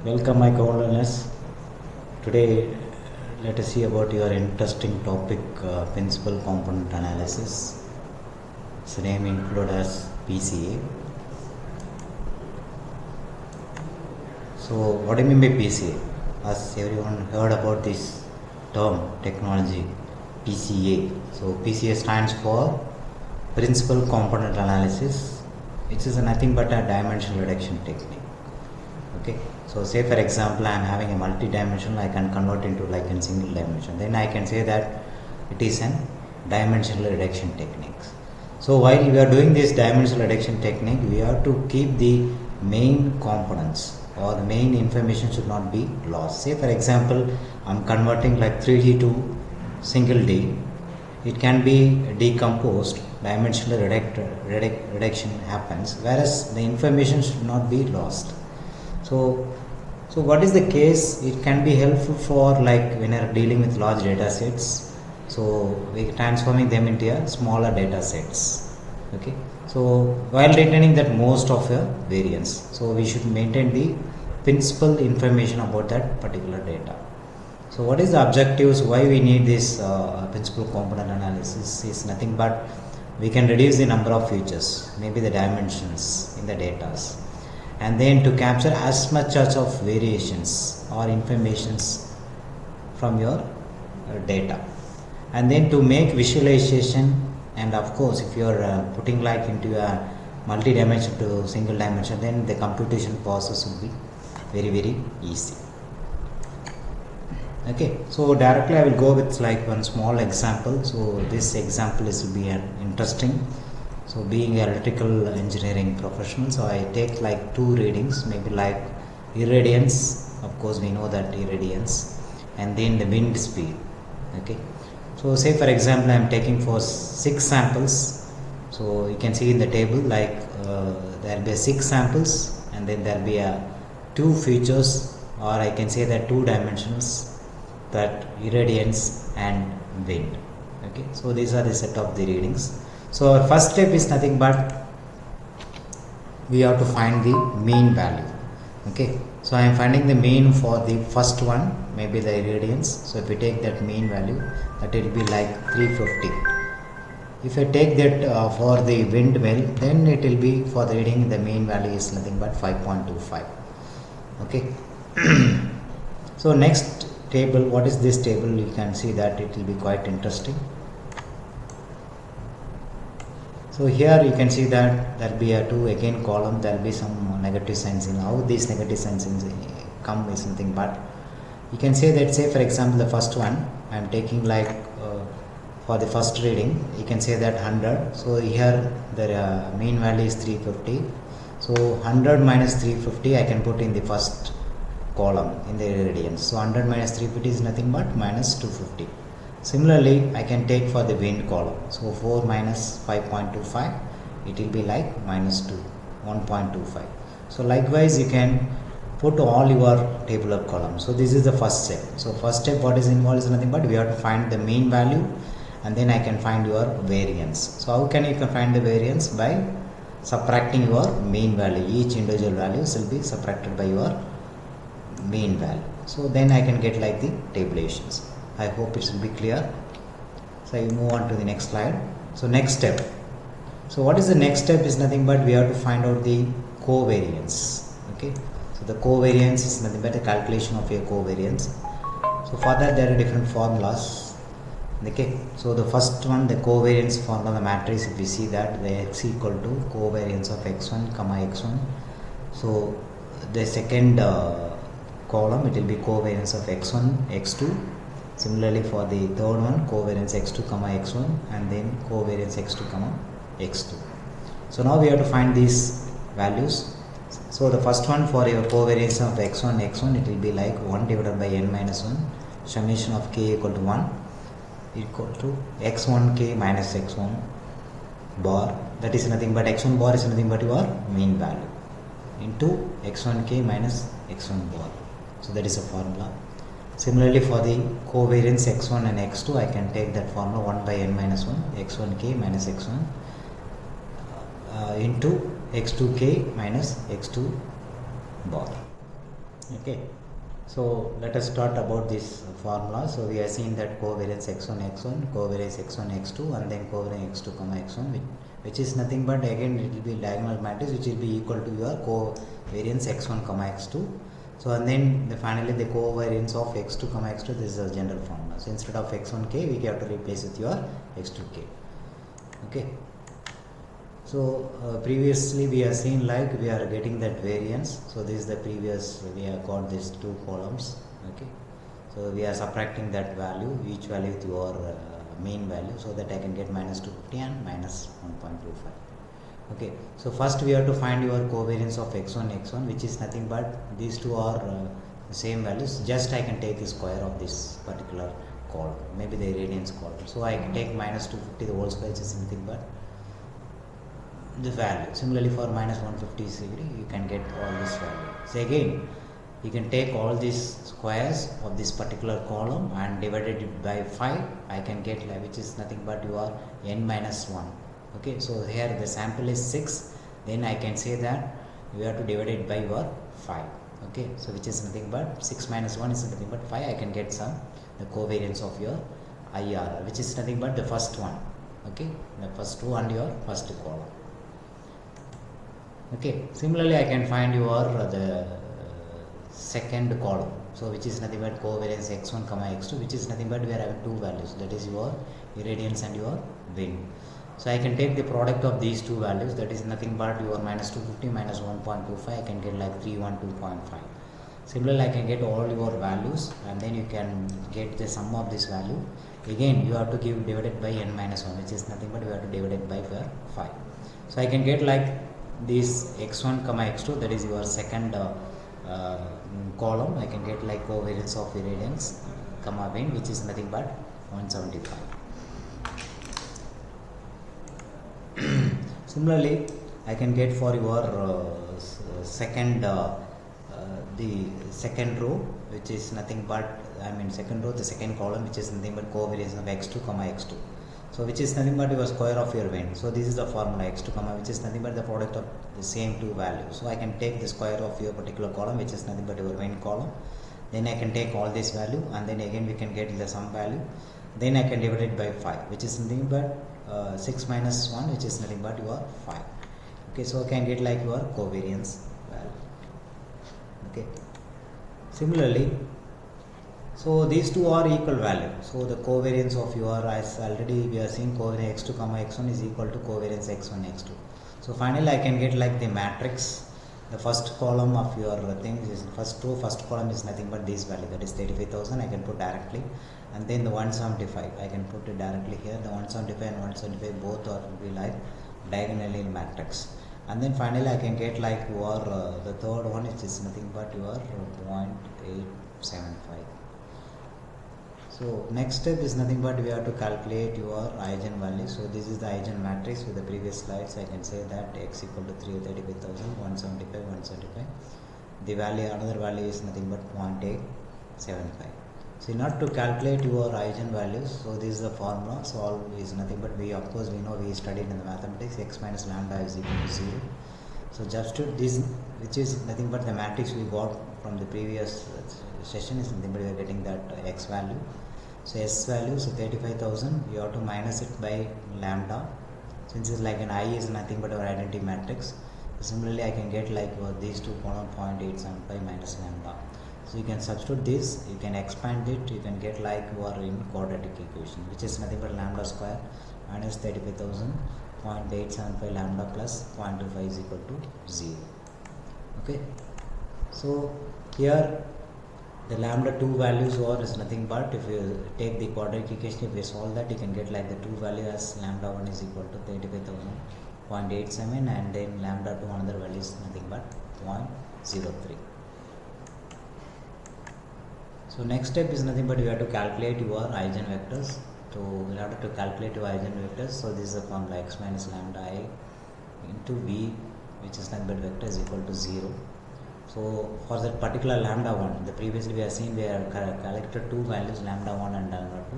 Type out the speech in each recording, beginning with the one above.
Welcome, my co-learners. Today, let us see about your interesting topic, principal component analysis. Its name included as PCA. So, what do you mean by PCA? Has everyone heard about this term, technology, PCA? So, PCA stands for principal component analysis, which is nothing but a dimensional reduction technique. Okay, so say for example I am having a multi-dimensional, I can convert into like a single dimension, then I can say that it is an dimensional reduction techniques. So while we are doing this dimensional reduction technique, we have to keep the main components or the main information should not be lost. Say for example I am converting like 3D to single D, it can be decomposed, dimensional reduction happens, whereas the information should not be lost. So what is the case? It can be helpful for like when you are dealing with large data sets. So we transforming them into a smaller data sets. Okay. So while retaining that most of your variance, so we should maintain the principal information about that particular data. So what is the objectives? Why we need this principal component analysis is nothing but we can reduce the number of features, maybe the dimensions in the data, and then to capture as much as of variations or informations from your data, and then to make visualization. And of course if you are putting like into a multi-dimension to single dimension, then the computation process will be very easy. Okay, so directly I will go with like one small example. So this example is will be interesting. So being an electrical engineering professional, so I take like two readings, maybe like irradiance, of course we know that irradiance, and then the wind speed. Okay, so say for example I am taking for 6 samples. So you can see in the table like there will be 6 samples, and then there will be a 2 features, or I can say that 2 dimensions, that irradiance and wind. Okay, so these are the set of the readings. So our first step is nothing but we have to find the mean value. Okay, so I am finding the mean for the first one, maybe the irradiance. So if we take that mean value, that will be like 350. If I take that for the windmill, then it will be for the reading the mean value is nothing but 5.25. okay. So next table, what is this table? You can see that it will be quite interesting. So here you can see that there will be a 2 again column, there will be some negative signs in. How these negative signs come is something but you can say that, say for example the first one I am taking like for the first reading, you can say that 100. So here the mean value is 350. So 100 minus 350 I can put in the first column in the irradiance. So 100 minus 350 is nothing but minus 250. Similarly, I can take for the wind column. So 4 minus 5.25, it will be like minus 2, 1.25. So likewise, you can put all your tabular columns. So this is the first step. So first step, what is involved is nothing but we have to find the mean value, and then I can find your variance. So how can you find the variance? By subtracting your mean value. Each individual values will be subtracted by your mean value. So then I can get like the tabulations. I hope it will be clear. So I move on to the next slide. So next step. So what is the next step is nothing but we have to find out the covariance. Okay. So the covariance is nothing but the calculation of your covariance. So for that there are different formulas. Okay. So the first one, the covariance formula, the matrix, if we see that the x equal to covariance of x1 comma x1. So the second column, it will be covariance of x1 x2. Similarly for the third one, covariance x2 comma x1, and then covariance x2 comma x2. So now we have to find these values. So the first one, for your covariance of x1 it will be like 1 divided by n minus 1, summation of k equal to 1 equal to x1k minus x1 bar, that is nothing but x1 bar is nothing but your mean value, into x1k minus x1 bar. So that is a formula. Similarly for the covariance x1 and x2, I can take that formula 1 by n minus 1, x1k minus x1 into x2k minus x2 bar. Okay, so let us start about this formula. So we have seen that covariance x1 covariance x1 x2, and then covariance x2 x1, which is nothing but again it will be diagonal matrix which will be equal to your covariance x1 x2. So and then finally the covariance of x2 x2, this is a general formula. So instead of x1k we have to replace with your x2k. Okay, so previously we have seen like we are getting that variance. So this is the previous, we have got these two columns. Okay, so we are subtracting that value, each value with your mean value, so that I can get minus 250 and minus 1.25. Okay, so first we have to find your covariance of x1 which is nothing but these two are the same values. Just I can take the square of this particular column, maybe the irradiance column. So I can take minus 250 the whole square, which is nothing but the value. Similarly for minus 150 degree you can get all this value. So again you can take all these squares of this particular column and divided it by 5. I can get like, which is nothing but your n minus 1. Okay, so here the sample is 6, then I can say that you have to divide it by your 5. Okay, so which is nothing but 6 minus 1 is nothing but 5. I can get some the covariance of your IRR, which is nothing but the first one. Okay, the first two and your first column. Okay, similarly I can find your the second column, so which is nothing but covariance x1 x2, which is nothing but we are having two values, that is your irradiance and your wind. So I can take the product of these two values, that is nothing but your minus 250 minus 1.25. I can get like 312.5. Similarly I can get all your values, and then you can get the sum of this value. Again you have to give divided by n minus 1, which is nothing but we have to divide it by 5. So I can get like this x1 x2, that is your second column. I can get like covariance of irradiance wind, which is nothing but 175. Similarly I can get for your second the second row, which is nothing but second row, the second column, which is nothing but covariance of x2 x2. So which is nothing but your square of your wind. So this is the formula x2 which is nothing but the product of the same two values. So I can take the square of your particular column, which is nothing but your wind column. Then I can take all this value, and then again we can get the sum value. Then I can divide it by 5, which is nothing but 6 minus 1, which is nothing but your 5. Okay, so I can get like your covariance value. Okay, similarly, so these two are equal value. So the covariance of your, as already we are seeing, covariance x2 x1 is equal to covariance x1 x2. So finally I can get like the matrix. The first column of your things is first column is nothing but this value, that is 35,000. I can put directly, and then the 175 I can put it directly here. The 175 and 175 both are will be like diagonally in matrix. And then finally I can get like your the third one, which is nothing but your 0.875. So next step is nothing but we have to calculate your eigenvalue. So this is the eigen matrix. With the previous slides I can say that x equal to 335,000, 175, 175. The value, another value is nothing but 0.875. So in order to calculate your eigenvalues, so this is the formula. So all is nothing but we, of course we know, we studied in the mathematics, x minus lambda is equal to 0. So substitute this, which is nothing but the matrix we got from the previous session, is nothing but we are getting that x value. So s value, so 35,000, you have to minus it by lambda, since it's like an I is nothing but our identity matrix. So similarly I can get like these two column 0.875 minus lambda. So you can substitute this, you can expand it, you can get like you are in quadratic equation, which is nothing but lambda square minus 35,000, 0.875 lambda plus 0.25 is equal to 0. Okay, so here the lambda 2 values or is nothing but, if you take the quadratic equation, if we solve that, you can get like the 2 value as lambda 1 is equal to 35,000.87, and then lambda 2 another value is nothing but 0.03. So next step is nothing but you have to calculate your eigenvectors. So in order to calculate your eigenvectors, so this is the formula x minus lambda I into v, which is nothing but vector is equal to 0. So for that particular lambda 1, the previously we have seen we have collected two values, lambda 1 and lambda 2.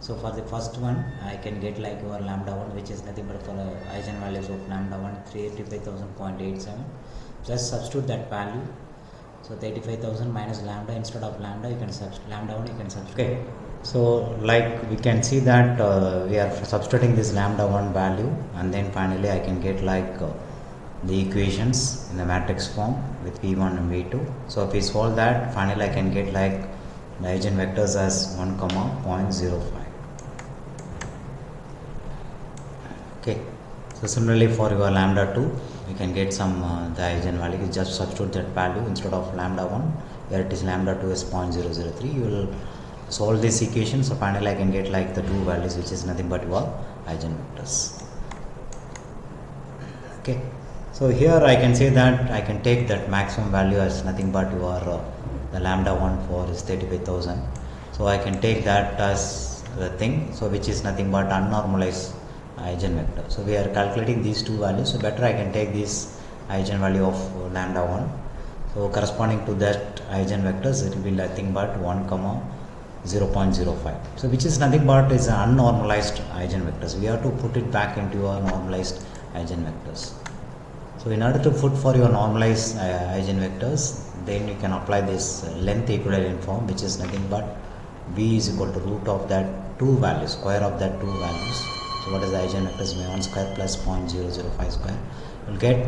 So for the first one I can get like your lambda 1, which is nothing but for eigenvalues of lambda 1 385,000.87. Just substitute that value So 35,000 minus lambda, instead of lambda you can substitute lambda 1, you can substitute. Okay. So like we can see that we are substituting this lambda 1 value, and then finally I can get like the equations in the matrix form with v1 and v2. So if we solve that, finally I can get like the eigenvectors as 1 comma 0.05. Okay. So similarly for your lambda 2, you can get some the eigenvalue. You just substitute that value instead of lambda 1. Here it is lambda 2 is 0.003. You will solve this equation. So finally I can get like the two values, which is nothing but your eigenvectors. Okay. So here I can say that I can take that maximum value as nothing but your the lambda 1 for is 35,000. So I can take that as the thing, so which is nothing but unnormalized eigenvector. So we are calculating these two values, so better I can take this eigenvalue of lambda 1. So corresponding to that eigenvectors, it will be nothing but 1 comma 0.05. So which is nothing but is unnormalized eigenvectors. We have to put it back into our normalized eigenvectors. So in order to put for your normalized eigenvectors, then you can apply this length equivalent form, which is nothing but v is equal to root of that two values, square of that two values. So what is the eigenvectors? V1 square plus 0.005 square. You'll get,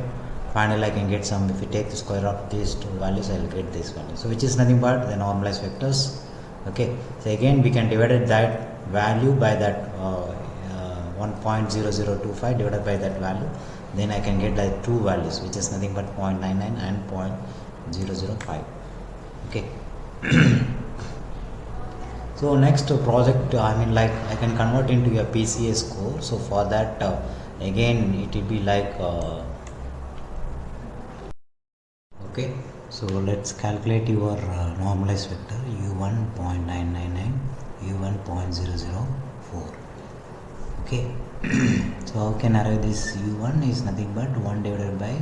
finally I can get some, if you take the square of these two values, I will get this value. So which is nothing but the normalized vectors. Okay. So again we can divide that value by that 1.0025 divided by that value. Then I can get like two values, which is nothing but 0.99 and 0.005. Okay. So next project, I mean like I can convert into a PCA score. So for that again it will be like okay. So let's calculate your normalized vector u1 0.999, u1 0.004. Okay. So how can arrive this u1 is nothing but 1 divided by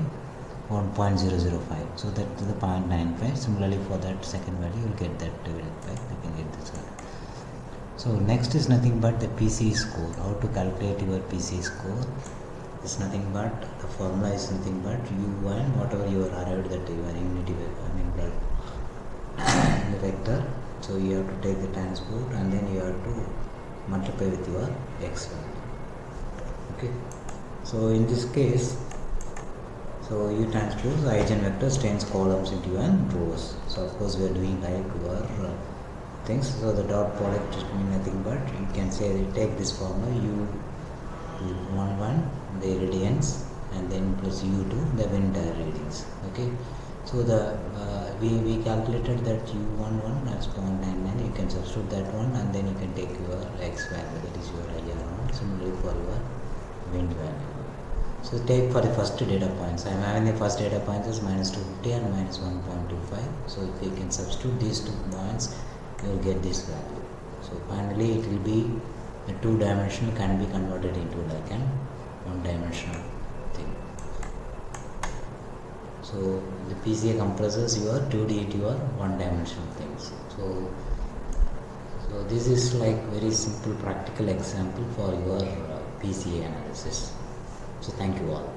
1.005. So that is the 0.95. Similarly for that second value you will get that divided by, you can get this value. So next is nothing but the PCA score. How to calculate your PCA score is nothing but the formula is nothing but u1, whatever you are arrived that you are unity vector, I mean like the vector. So you have to take the transpose and then you have to multiply with your x value. Okay. So in this case, so you transpose eigenvectors change columns into and rows. So of course we are doing like your things. So the dot product just mean nothing but you can say take this formula u11 the irradiance and then plus u2 the wind readings. Okay. So the we calculated that u11 as 0.99. You can substitute that one and then you can take your x value, that is your IR1. Similarly for your wind value. So take for the first data points. I am having the first data points as minus 250 and minus 1.25. So if you can substitute these 2 points, you will get this value. So finally it will be the 2-dimensional can be converted into like an 1-dimensional thing. So the PCA compresses your 2D into your 1-dimensional things. So this is like very simple practical example for your PCA analysis. So thank you all.